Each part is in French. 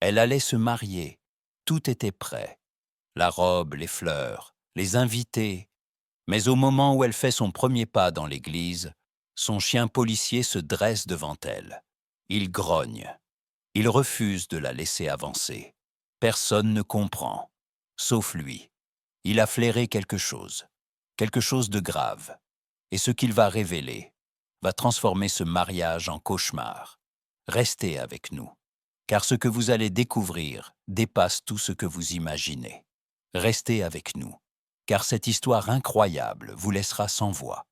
Elle allait se marier. Tout était prêt. La robe, les fleurs, les invités. Mais au moment où elle fait son premier pas dans l'église, son chien policier se dresse devant elle. Il grogne. Il refuse de la laisser avancer. Personne ne comprend, sauf lui. Il a flairé quelque chose de grave. Et ce qu'il va révéler va transformer ce mariage en cauchemar. Restez avec nous, car ce que vous allez découvrir dépasse tout ce que vous imaginez. Restez avec nous, car cette histoire incroyable vous laissera sans voix.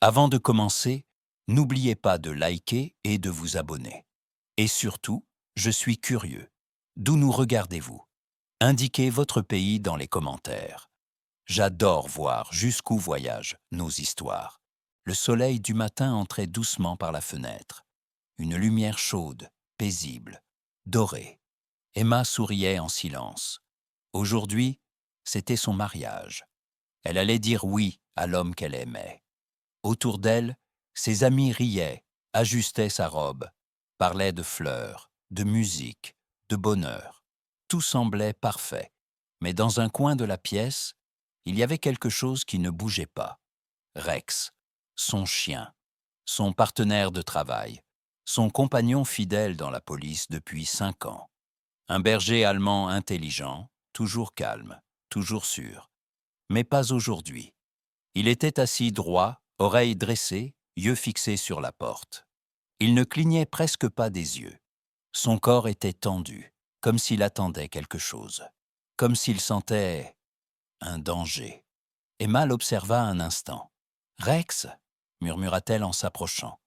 Avant de commencer, n'oubliez pas de liker et de vous abonner. Et surtout, je suis curieux. D'où nous regardez-vous? Indiquez votre pays dans les commentaires. J'adore voir jusqu'où voyagent nos histoires. Le soleil du matin entrait doucement par la fenêtre. Une lumière chaude, paisible, dorée. Emma souriait en silence. Aujourd'hui, c'était son mariage. Elle allait dire oui à l'homme qu'elle aimait. Autour d'elle, ses amis riaient, ajustaient sa robe, parlaient de fleurs, de musique, de bonheur. Tout semblait parfait. Mais dans un coin de la pièce, il y avait quelque chose qui ne bougeait pas. Rex, son chien, son partenaire de travail, son compagnon fidèle dans la police depuis 5 ans. Un berger allemand intelligent, toujours calme, toujours sûr. Mais pas aujourd'hui. Il était assis droit, oreilles dressées, yeux fixés sur la porte. Il ne clignait presque pas des yeux. Son corps était tendu, comme s'il attendait quelque chose, comme s'il sentait un danger. Emma l'observa un instant. « Rex » murmura-t-elle en s'approchant.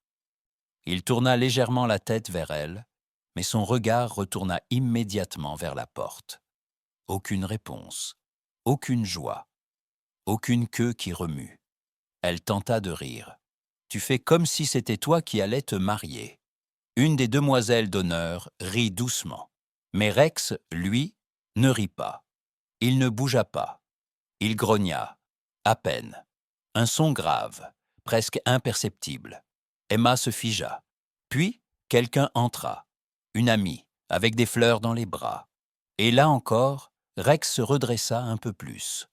Il tourna légèrement la tête vers elle, mais son regard retourna immédiatement vers la porte. Aucune réponse, aucune joie, aucune queue qui remue. Elle tenta de rire. « Tu fais comme si c'était toi qui allais te marier. » Une des demoiselles d'honneur rit doucement. Mais Rex, lui, ne rit pas. Il ne bougea pas. Il grogna, à peine. Un son grave, presque imperceptible. Emma se figea. Puis, quelqu'un entra. Une amie, avec des fleurs dans les bras. Et là encore, Rex se redressa un peu plus.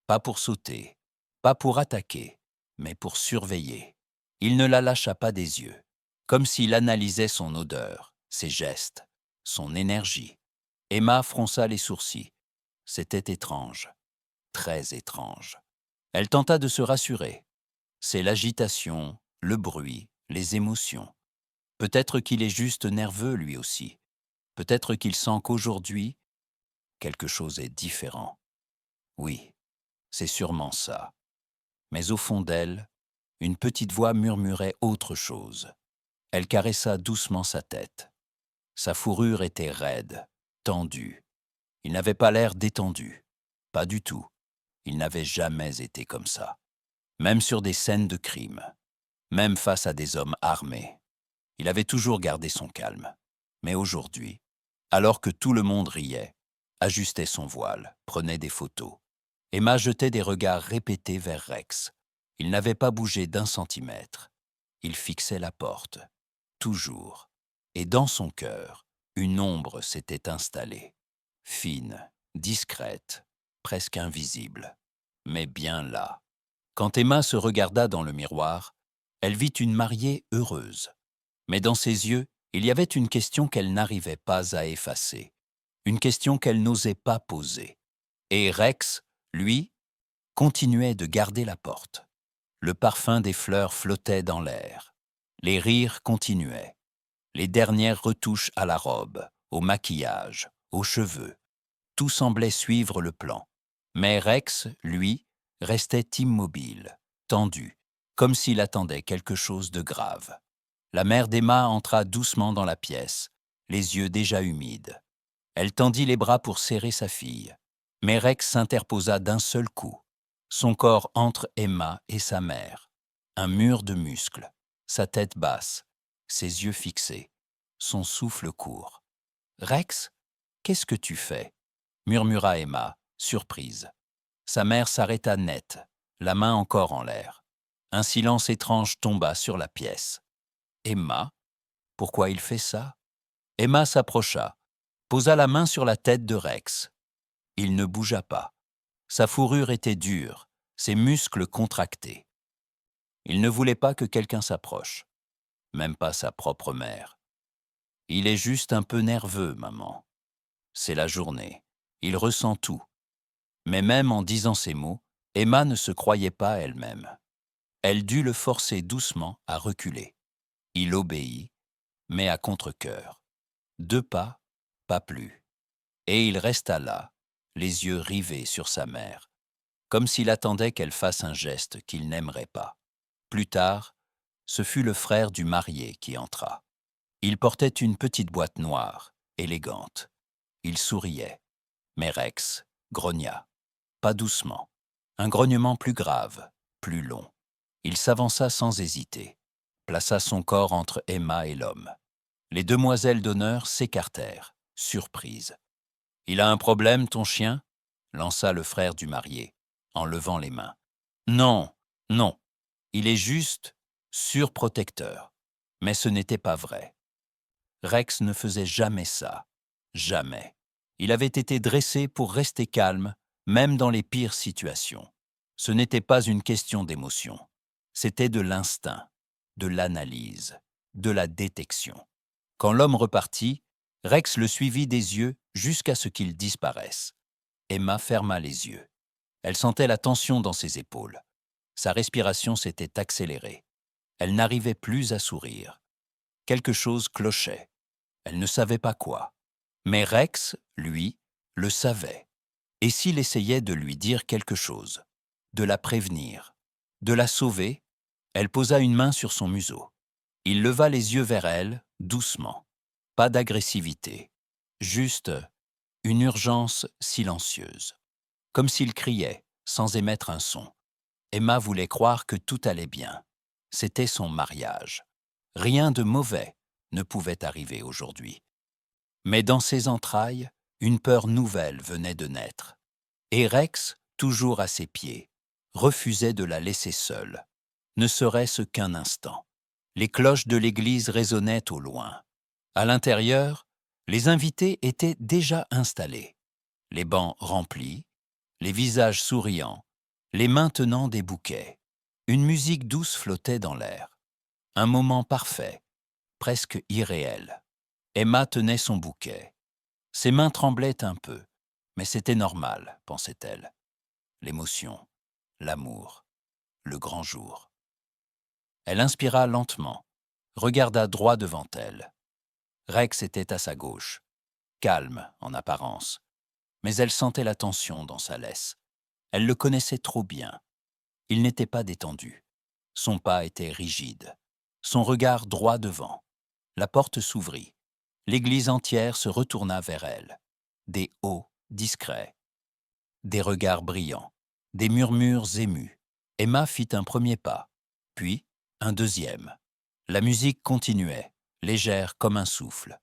Pas pour sauter, pas pour attaquer, mais pour surveiller. Il ne la lâcha pas des yeux, comme s'il analysait son odeur, ses gestes, son énergie. Emma fronça les sourcils. C'était étrange, très étrange. Elle tenta de se rassurer. C'est l'agitation, le bruit, les émotions. Peut-être qu'il est juste nerveux lui aussi. Peut-être qu'il sent qu'aujourd'hui, quelque chose est différent. Oui, c'est sûrement ça. Mais au fond d'elle, une petite voix murmurait autre chose. Elle caressa doucement sa tête. Sa fourrure était raide, tendue. Il n'avait pas l'air détendu. Pas du tout. Il n'avait jamais été comme ça. Même sur des scènes de crime. Même face à des hommes armés. Il avait toujours gardé son calme. Mais aujourd'hui, alors que tout le monde riait, ajustait son voile, prenait des photos, Emma jetait des regards répétés vers Rex. Il n'avait pas bougé d'un centimètre. Il fixait la porte. Toujours. Et dans son cœur, une ombre s'était installée. Fine, discrète, presque invisible. Mais bien là. Quand Emma se regarda dans le miroir, elle vit une mariée heureuse. Mais dans ses yeux, il y avait une question qu'elle n'arrivait pas à effacer. Une question qu'elle n'osait pas poser. Et Rex, lui, continuait de garder la porte. Le parfum des fleurs flottait dans l'air. Les rires continuaient. Les dernières retouches à la robe, au maquillage, aux cheveux. Tout semblait suivre le plan. Mais Rex, lui, restait immobile, tendu, comme s'il attendait quelque chose de grave. La mère d'Emma entra doucement dans la pièce, les yeux déjà humides. Elle tendit les bras pour serrer sa fille. Mais Rex s'interposa d'un seul coup. Son corps entre Emma et sa mère. Un mur de muscles, sa tête basse, ses yeux fixés, son souffle court. « Rex, qu'est-ce que tu fais ?» murmura Emma, surprise. Sa mère s'arrêta net, la main encore en l'air. Un silence étrange tomba sur la pièce. « Emma, pourquoi il fait ça ?» Emma s'approcha. posa la main sur la tête de Rex. Il ne bougea pas. Sa fourrure était dure, ses muscles contractés. Il ne voulait pas que quelqu'un s'approche, même pas sa propre mère. « Il est juste un peu nerveux, maman. C'est la journée. Il ressent tout. » Mais même en disant ces mots, Emma ne se croyait pas elle-même. Elle dut le forcer doucement à reculer. Il obéit, mais à contre-cœur. 2 pas, pas plus. Et il resta là, les yeux rivés sur sa mère, comme s'il attendait qu'elle fasse un geste qu'il n'aimerait pas. Plus tard, ce fut le frère du marié qui entra. Il portait une petite boîte noire, élégante. Il souriait. Mais Rex grogna, pas doucement. Un grognement plus grave, plus long. Il s'avança sans hésiter, plaça son corps entre Emma et l'homme. Les demoiselles d'honneur s'écartèrent, surprises. « Il a un problème, ton chien ?» lança le frère du marié, en levant les mains. « Non, non, il est juste surprotecteur. » Mais ce n'était pas vrai. Rex ne faisait jamais ça, jamais. Il avait été dressé pour rester calme, même dans les pires situations. Ce n'était pas une question d'émotion. C'était de l'instinct, de l'analyse, de la détection. Quand l'homme repartit, Rex le suivit des yeux jusqu'à ce qu'il disparaisse. Emma ferma les yeux. Elle sentait la tension dans ses épaules. Sa respiration s'était accélérée. Elle n'arrivait plus à sourire. Quelque chose clochait. Elle ne savait pas quoi. Mais Rex, lui, le savait. Et s'il essayait de lui dire quelque chose, de la prévenir, de la sauver, elle posa une main sur son museau. Il leva les yeux vers elle, doucement. Pas d'agressivité, juste une urgence silencieuse. Comme s'il criait, sans émettre un son. Emma voulait croire que tout allait bien. C'était son mariage. Rien de mauvais ne pouvait arriver aujourd'hui. Mais dans ses entrailles, une peur nouvelle venait de naître. Et Rex, toujours à ses pieds, refusait de la laisser seule, ne serait-ce qu'un instant. Les cloches de l'église résonnaient au loin. À l'intérieur, les invités étaient déjà installés, les bancs remplis, les visages souriants, les mains tenant des bouquets. Une musique douce flottait dans l'air. Un moment parfait, presque irréel. Emma tenait son bouquet. Ses mains tremblaient un peu, mais c'était normal, pensait-elle. L'émotion, l'amour, le grand jour. Elle inspira lentement, regarda droit devant elle. Rex était à sa gauche, calme en apparence, mais elle sentait la tension dans sa laisse. Elle le connaissait trop bien. Il n'était pas détendu. Son pas était rigide. Son regard droit devant. La porte s'ouvrit. L'église entière se retourna vers elle. Des hots discrets, des regards brillants, des murmures émus. Emma fit un premier pas, puis un deuxième. La musique continuait, légère comme un souffle.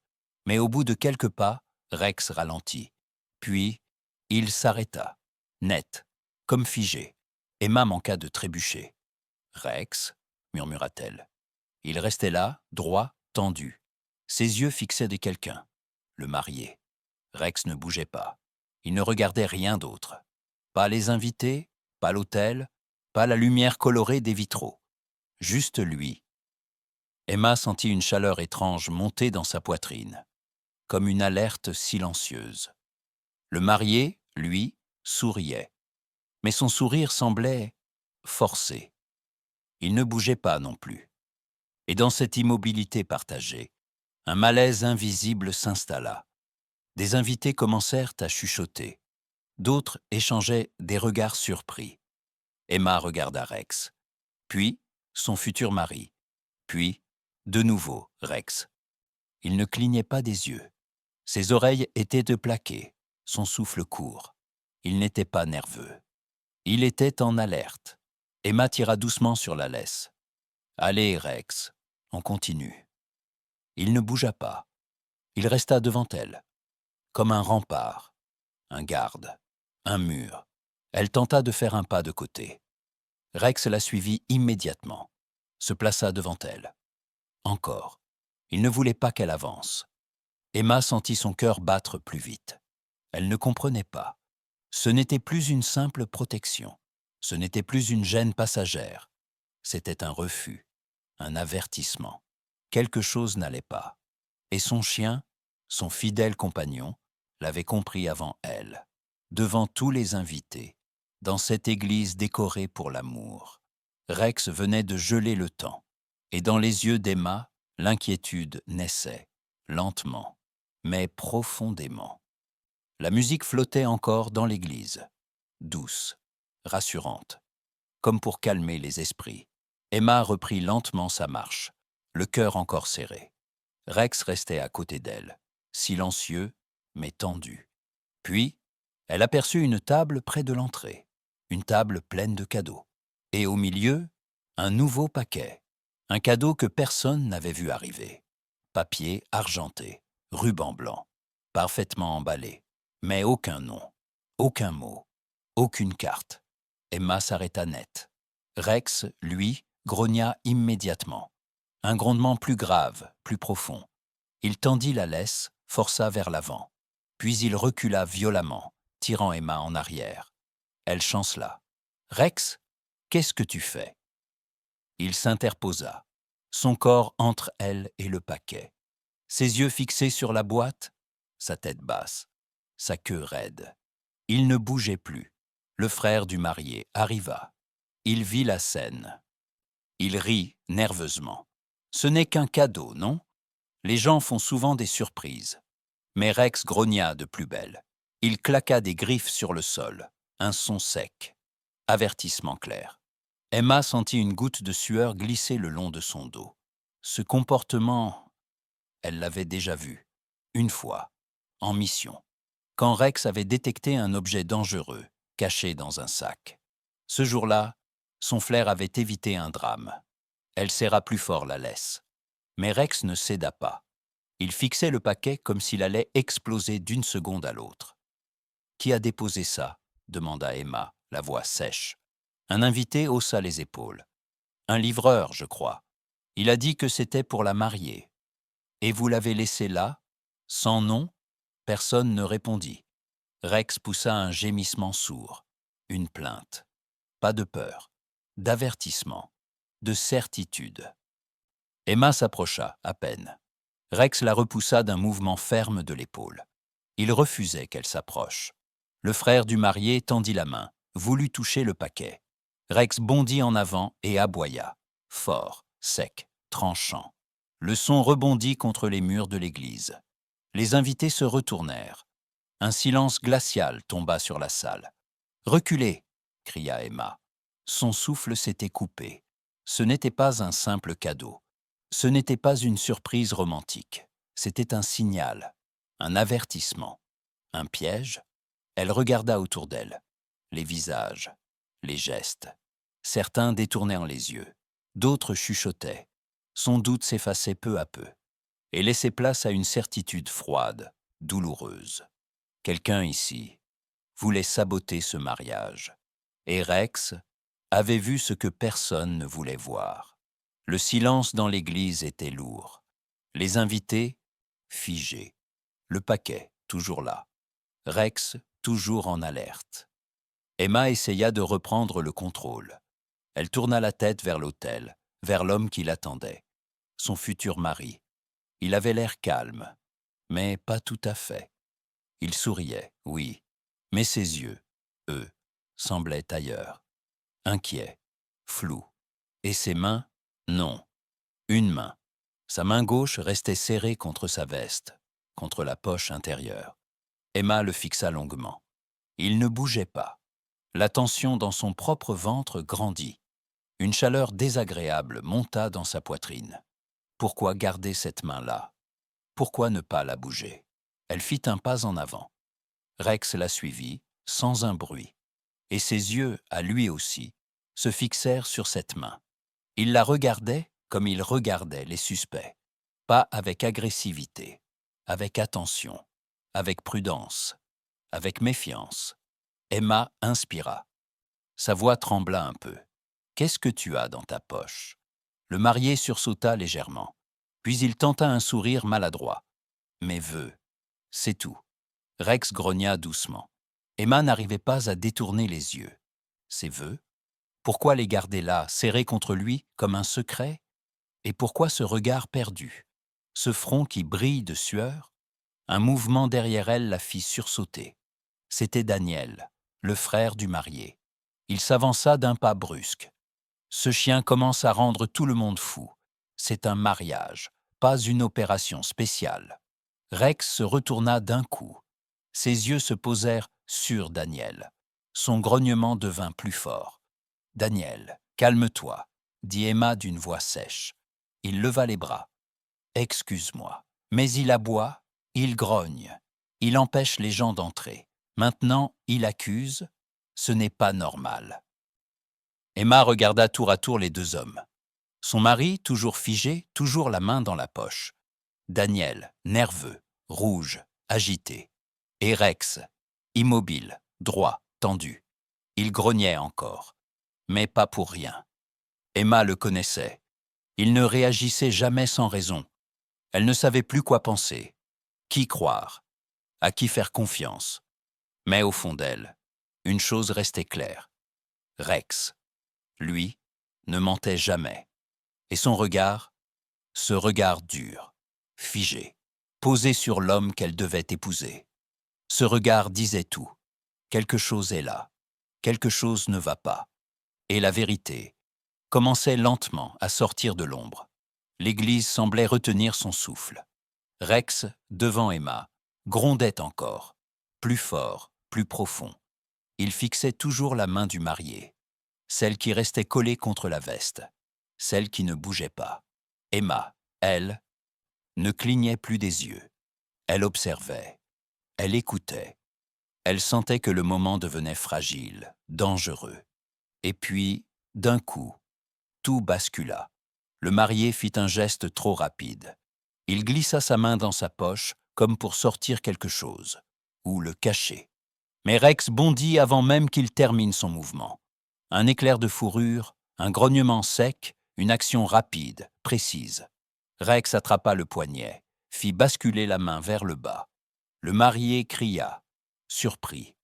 Mais au bout de quelques pas, Rex ralentit. Puis, il s'arrêta, net, comme figé. Emma manqua de trébucher. « Rex » murmura-t-elle. Il restait là, droit, tendu. Ses yeux fixaient de quelqu'un, le marié. Rex ne bougeait pas. Il ne regardait rien d'autre. Pas les invités, pas l'hôtel, pas la lumière colorée des vitraux. Juste lui. Emma sentit une chaleur étrange monter dans sa poitrine, comme une alerte silencieuse. Le marié, lui, souriait. Mais son sourire semblait forcé. Il ne bougeait pas non plus. Et dans cette immobilité partagée, un malaise invisible s'installa. Des invités commencèrent à chuchoter. D'autres échangeaient des regards surpris. Emma regarda Rex, puis son futur mari, puis, de nouveau, Rex. Il ne clignait pas des yeux. Ses oreilles étaient de plaqué, son souffle court. Il n'était pas nerveux. Il était en alerte. Emma tira doucement sur la laisse. « Allez, Rex, on continue. » Il ne bougea pas. Il resta devant elle, comme un rempart, un garde, un mur. Elle tenta de faire un pas de côté. Rex la suivit immédiatement, se plaça devant elle. Encore. Il ne voulait pas qu'elle avance. Emma sentit son cœur battre plus vite. Elle ne comprenait pas. Ce n'était plus une simple protection. Ce n'était plus une gêne passagère. C'était un refus, un avertissement. Quelque chose n'allait pas. Et son chien, son fidèle compagnon, l'avait compris avant elle, devant tous les invités, dans cette église décorée pour l'amour. Rex venait de geler le temps, et dans les yeux d'Emma, l'inquiétude naissait, lentement, mais profondément. La musique flottait encore dans l'église, douce, rassurante, comme pour calmer les esprits. Emma reprit lentement sa marche, le cœur encore serré. Rex restait à côté d'elle, silencieux, mais tendu. Puis, elle aperçut une table près de l'entrée, une table pleine de cadeaux. Et au milieu, un nouveau paquet, un cadeau que personne n'avait vu arriver. Papier argenté, ruban blanc, parfaitement emballé, mais aucun nom, aucun mot, aucune carte. Emma s'arrêta net. Rex, lui, grogna immédiatement. Un grondement plus grave, plus profond. Il tendit la laisse, força vers l'avant. Puis il recula violemment, tirant Emma en arrière. Elle chancela. « Rex, qu'est-ce que tu fais ?» Il s'interposa, son corps entre elle et le paquet. Ses yeux fixés sur la boîte, sa tête basse, sa queue raide. Il ne bougeait plus. Le frère du marié arriva. Il vit la scène. Il rit nerveusement. Ce n'est qu'un cadeau, non ? Les gens font souvent des surprises. Mais Rex grogna de plus belle. Il claqua des griffes sur le sol. Un son sec. Avertissement clair. Emma sentit une goutte de sueur glisser le long de son dos. Ce comportement, elle l'avait déjà vu. Une fois. En mission. Quand Rex avait détecté un objet dangereux, caché dans un sac. Ce jour-là, son flair avait évité un drame. Elle serra plus fort la laisse. Mais Rex ne céda pas. Il fixait le paquet comme s'il allait exploser d'une seconde à l'autre. « Qui a déposé ça ?» demanda Emma, la voix sèche. Un invité haussa les épaules. « Un livreur, je crois. Il a dit que c'était pour la mariée. Et vous l'avez laissé là, sans nom ?» Personne ne répondit. Rex poussa un gémissement sourd, une plainte. Pas de peur, d'avertissement, de certitude. Emma s'approcha, à peine. Rex la repoussa d'un mouvement ferme de l'épaule. Il refusait qu'elle s'approche. Le frère du marié tendit la main, voulut toucher le paquet. Rex bondit en avant et aboya, fort, sec, tranchant. Le son rebondit contre les murs de l'église. Les invités se retournèrent. Un silence glacial tomba sur la salle. « Reculez !» cria Emma. Son souffle s'était coupé. Ce n'était pas un simple cadeau. Ce n'était pas une surprise romantique. C'était un signal, un avertissement, un piège. Elle regarda autour d'elle. Les visages, les gestes. Certains détournèrent les yeux. D'autres chuchotaient. Son doute s'effaçait peu à peu et laissait place à une certitude froide, douloureuse. Quelqu'un ici voulait saboter ce mariage. Et Rex avait vu ce que personne ne voulait voir. Le silence dans l'église était lourd. Les invités, figés. Le paquet, toujours là. Rex, toujours en alerte. Emma essaya de reprendre le contrôle. Elle tourna la tête vers l'autel, vers l'homme qui l'attendait. Son futur mari. Il avait l'air calme, mais pas tout à fait. Il souriait, oui, mais ses yeux, eux, semblaient ailleurs. Inquiets, flous. Et ses mains? Non. Une main. Sa main gauche restait serrée contre sa veste, contre la poche intérieure. Emma le fixa longuement. Il ne bougeait pas. La tension dans son propre ventre grandit. Une chaleur désagréable monta dans sa poitrine. Pourquoi garder cette main-là? Pourquoi ne pas la bouger? Elle fit un pas en avant. Rex la suivit, sans un bruit. Et ses yeux, à lui aussi, se fixèrent sur cette main. Il la regardait comme il regardait les suspects. Pas avec agressivité, avec attention, avec prudence, avec méfiance. Emma inspira. Sa voix trembla un peu. « Qu'est-ce que tu as dans ta poche ?» Le marié sursauta légèrement. Puis il tenta un sourire maladroit. Mes vœux. C'est tout. Rex grogna doucement. Emma n'arrivait pas à détourner les yeux. Ses vœux? Pourquoi les garder là, serrés contre lui, comme un secret? Et pourquoi ce regard perdu? Ce front qui brille de sueur? Un mouvement derrière elle la fit sursauter. C'était Daniel, le frère du marié. Il s'avança d'un pas brusque. Ce chien commence à rendre tout le monde fou. C'est un mariage, pas une opération spéciale. Rex se retourna d'un coup. Ses yeux se posèrent sur Daniel. Son grognement devint plus fort. « Daniel, calme-toi », dit Emma d'une voix sèche. Il leva les bras. « Excuse-moi. » Mais il aboie, il grogne, il empêche les gens d'entrer. Maintenant, il accuse. Ce n'est pas normal. Emma regarda tour à tour les deux hommes. Son mari, toujours figé, toujours la main dans la poche. Daniel, nerveux, rouge, agité. Et Rex, immobile, droit, tendu. Il grognait encore, mais pas pour rien. Emma le connaissait. Il ne réagissait jamais sans raison. Elle ne savait plus quoi penser. Qui croire? À qui faire confiance? Mais au fond d'elle, une chose restait claire. Rex, lui, ne mentait jamais. Et son regard, ce regard dur, figé, posé sur l'homme qu'elle devait épouser. Ce regard disait tout. Quelque chose est là. Quelque chose ne va pas. Et la vérité commençait lentement à sortir de l'ombre. L'église semblait retenir son souffle. Rex, devant Emma, grondait encore, plus fort, plus profond. Il fixait toujours la main du marié, celle qui restait collée contre la veste, celle qui ne bougeait pas. Emma, elle, ne clignait plus des yeux. Elle observait, elle écoutait. Elle sentait que le moment devenait fragile, dangereux. Et puis, d'un coup, tout bascula. Le marié fit un geste trop rapide. Il glissa sa main dans sa poche comme pour sortir quelque chose, ou le cacher. Mais Rex bondit avant même qu'il termine son mouvement. Un éclair de fourrure, un grognement sec, une action rapide, précise. Rex attrapa le poignet, fit basculer la main vers le bas. Le marié cria, surpris,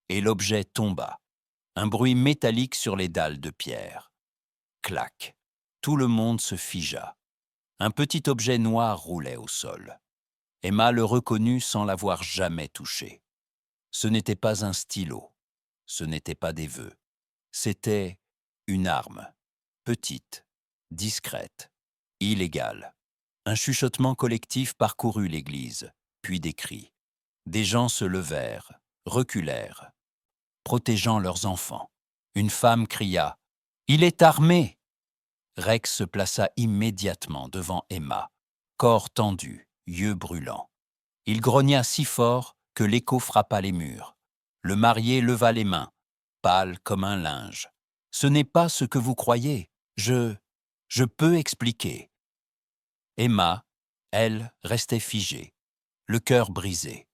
et l'objet tomba. Un bruit métallique sur les dalles de pierre. Clac. Tout le monde se figea. Un petit objet noir roulait au sol. Emma le reconnut sans l'avoir jamais touché. Ce n'était pas un stylo, ce n'était pas des vœux. C'était une arme, petite, discrète, illégale. Un chuchotement collectif parcourut l'église, puis des cris. Des gens se levèrent, reculèrent, protégeant leurs enfants. Une femme cria « Il est armé !» Rex se plaça immédiatement devant Emma, corps tendu, yeux brûlants. Il grogna si fort que l'écho frappa les murs. Le marié leva les mains, pâle comme un linge. « Ce n'est pas ce que vous croyez. Je peux expliquer. » Emma, elle, restait figée, le cœur brisé,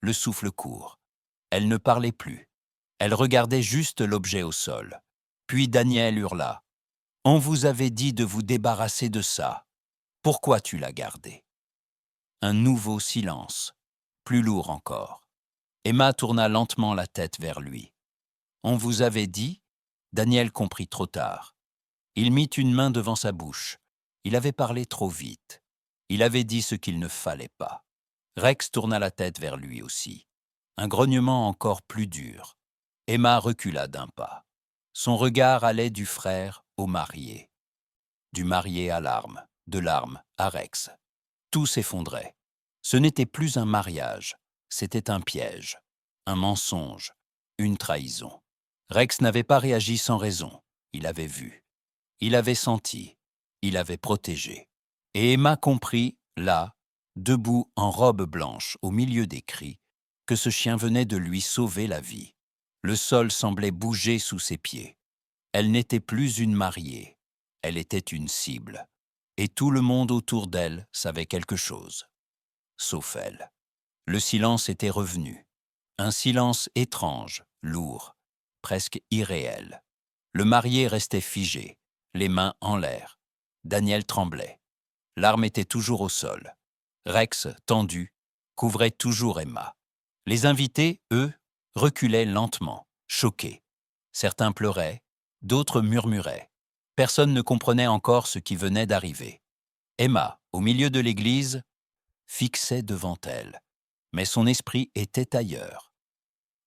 le souffle court. Elle ne parlait plus. Elle regardait juste l'objet au sol. Puis Daniel hurla. « On vous avait dit de vous débarrasser de ça. Pourquoi tu l'as gardé ?» Un nouveau silence, plus lourd encore. Emma tourna lentement la tête vers lui. « On vous avait dit ?» Daniel comprit trop tard. Il mit une main devant sa bouche. Il avait parlé trop vite. Il avait dit ce qu'il ne fallait pas. Rex tourna la tête vers lui aussi. Un grognement encore plus dur. Emma recula d'un pas. Son regard allait du frère au marié. Du marié à l'arme, de l'arme à Rex. Tout s'effondrait. Ce n'était plus un mariage, c'était un piège, un mensonge, une trahison. Rex n'avait pas réagi sans raison. Il avait vu. Il avait senti. Il avait protégé. Et Emma comprit, là, debout en robe blanche au milieu des cris, que ce chien venait de lui sauver la vie. Le sol semblait bouger sous ses pieds. Elle n'était plus une mariée. Elle était une cible. Et tout le monde autour d'elle savait quelque chose. Sauf elle. Le silence était revenu. Un silence étrange, lourd, presque irréel. Le marié restait figé, les mains en l'air. Daniel tremblait. L'arme était toujours au sol. Rex, tendu, couvrait toujours Emma. Les invités, eux, reculaient lentement, choqués. Certains pleuraient, d'autres murmuraient. Personne ne comprenait encore ce qui venait d'arriver. Emma, au milieu de l'église, fixait devant elle, mais son esprit était ailleurs.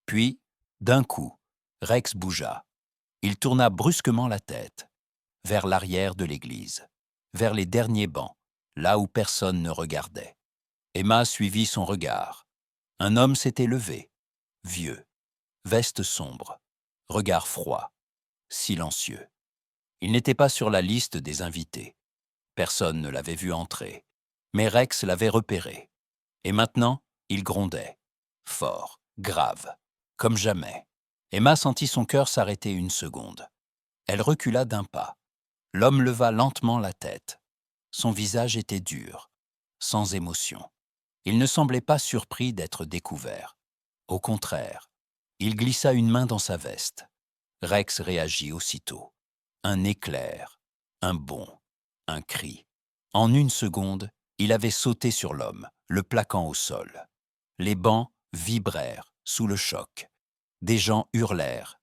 Puis, d'un coup, Rex bougea. Il tourna brusquement la tête, vers l'arrière de l'église, vers les derniers bancs, là où personne ne regardait. Emma suivit son regard. Un homme s'était levé, vieux, veste sombre, regard froid, silencieux. Il n'était pas sur la liste des invités. Personne ne l'avait vu entrer, mais Rex l'avait repéré. Et maintenant, il grondait, fort, grave, comme jamais. Emma sentit son cœur s'arrêter une seconde. Elle recula d'un pas. L'homme leva lentement la tête. Son visage était dur, sans émotion. Il ne semblait pas surpris d'être découvert. Au contraire, il glissa une main dans sa veste. Rex réagit aussitôt. Un éclair, un bond, un cri. En une seconde, il avait sauté sur l'homme, le plaquant au sol. Les bancs vibrèrent sous le choc. Des gens hurlèrent.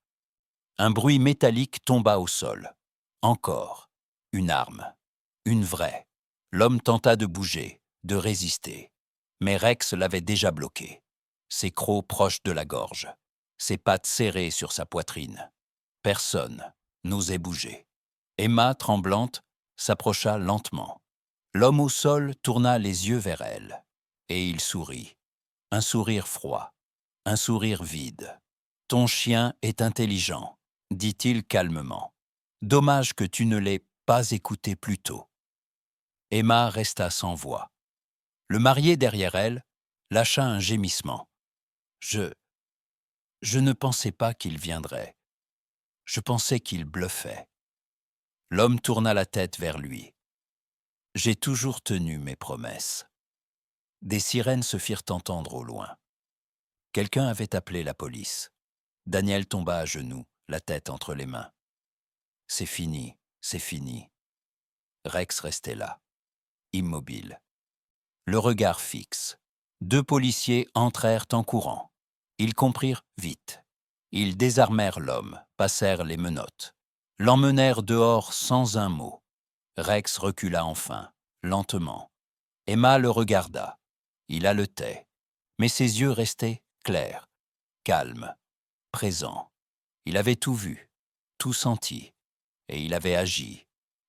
Un bruit métallique tomba au sol. Encore. Une arme. Une vraie. L'homme tenta de bouger, de résister. Mais Rex l'avait déjà bloqué. Ses crocs proches de la gorge. Ses pattes serrées sur sa poitrine. Personne n'osait bouger. Emma, tremblante, s'approcha lentement. L'homme au sol tourna les yeux vers elle. Et il sourit. Un sourire froid. Un sourire vide. « Ton chien est intelligent », dit-il calmement. « Dommage que tu ne l'aies pas écouté plus tôt. » Emma resta sans voix. Le marié derrière elle lâcha un gémissement. « Je ne pensais pas qu'il viendrait. Je pensais qu'il bluffait. » L'homme tourna la tête vers lui. « J'ai toujours tenu mes promesses. » Des sirènes se firent entendre au loin. Quelqu'un avait appelé la police. Daniel tomba à genoux, la tête entre les mains. « C'est fini, c'est fini. » Rex restait là, immobile. Le regard fixe. 2 policiers entrèrent en courant. Ils comprirent vite. Ils désarmèrent l'homme, passèrent les menottes. L'emmenèrent dehors sans un mot. Rex recula enfin, lentement. Emma le regarda. Il haletait, mais ses yeux restaient clairs, calmes, présents. Il avait tout vu, tout senti, et il avait agi,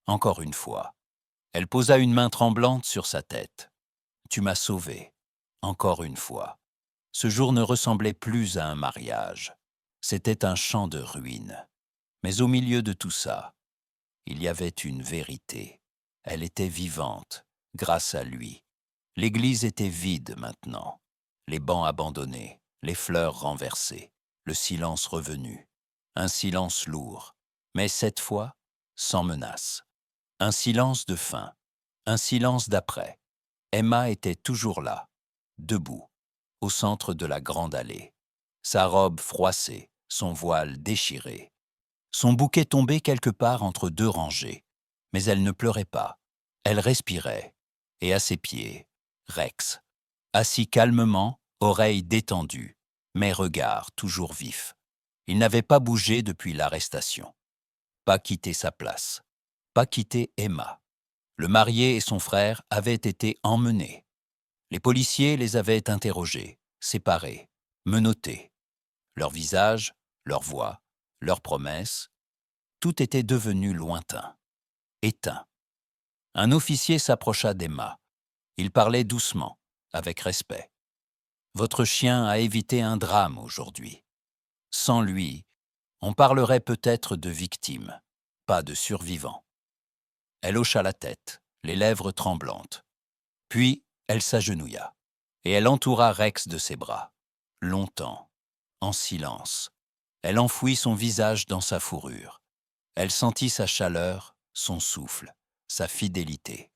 encore une fois. Elle posa une main tremblante sur sa tête. « Tu m'as sauvé, encore une fois. » Ce jour ne ressemblait plus à un mariage. C'était un champ de ruines. Mais au milieu de tout ça, il y avait une vérité. Elle était vivante, grâce à lui. L'église était vide maintenant. Les bancs abandonnés, les fleurs renversées, le silence revenu. Un silence lourd, mais cette fois, sans menace. Un silence de fin, un silence d'après. Emma était toujours là, debout, au centre de la grande allée. Sa robe froissée, son voile déchiré. Son bouquet tombé quelque part entre 2 rangées. Mais elle ne pleurait pas. Elle respirait. Et à ses pieds, Rex, assis calmement, oreilles détendues, mais regard toujours vif. Il n'avait pas bougé depuis l'arrestation. Pas quitté sa place. Pas quitté Emma. Le marié et son frère avaient été emmenés. Les policiers les avaient interrogés, séparés, menottés. Leurs visages, leurs voix, leurs promesses, tout était devenu lointain, éteint. Un officier s'approcha d'Emma. Il parlait doucement, avec respect. « Votre chien a évité un drame aujourd'hui. Sans lui, on parlerait peut-être de victimes, pas de survivants. » Elle hocha la tête, les lèvres tremblantes. Puis, elle s'agenouilla, et elle entoura Rex de ses bras. Longtemps, en silence. Elle enfouit son visage dans sa fourrure. Elle sentit sa chaleur, son souffle, sa fidélité.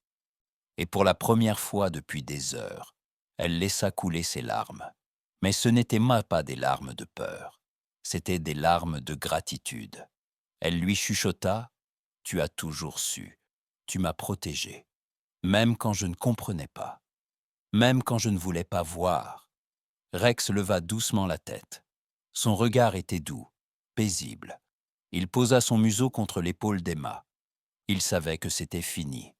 Et pour la première fois depuis des heures, elle laissa couler ses larmes. Mais ce n'étaient pas des larmes de peur, c'étaient des larmes de gratitude. Elle lui chuchota « Tu as toujours su, tu m'as protégé, même quand je ne comprenais pas. » même quand je ne voulais pas voir. Rex leva doucement la tête. Son regard était doux, paisible. Il posa son museau contre l'épaule d'Emma. Il savait que c'était fini,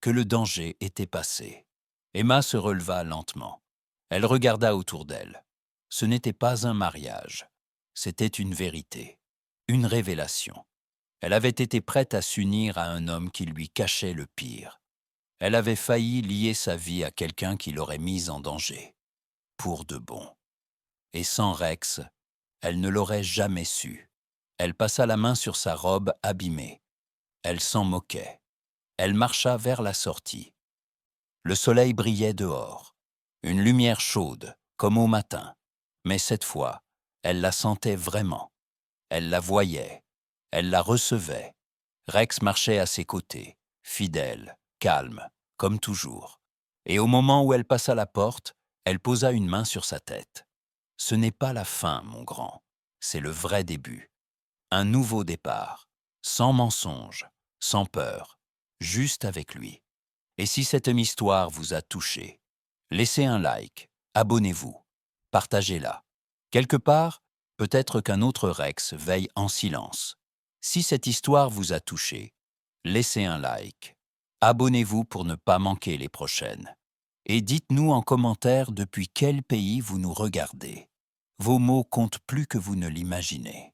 que le danger était passé. Emma se releva lentement. Elle regarda autour d'elle. Ce n'était pas un mariage, c'était une vérité, une révélation. Elle avait été prête à s'unir à un homme qui lui cachait le pire. Elle avait failli lier sa vie à quelqu'un qui l'aurait mise en danger, pour de bon. Et sans Rex, elle ne l'aurait jamais su. Elle passa la main sur sa robe abîmée. Elle s'en moquait. Elle marcha vers la sortie. Le soleil brillait dehors. Une lumière chaude, comme au matin. Mais cette fois, elle la sentait vraiment. Elle la voyait. Elle la recevait. Rex marchait à ses côtés, fidèle, calme, comme toujours. Et au moment où elle passa la porte, elle posa une main sur sa tête. « Ce n'est pas la fin, mon grand. C'est le vrai début. Un nouveau départ. Sans mensonge, sans peur. Juste avec lui. Et si cette histoire vous a touché, laissez un like, abonnez-vous, partagez-la. Quelque part, peut-être qu'un autre Rex veille en silence. Si cette histoire vous a touché, laissez un like. Abonnez-vous pour ne pas manquer les prochaines. Et dites-nous en commentaire depuis quel pays vous nous regardez. Vos mots comptent plus que vous ne l'imaginez.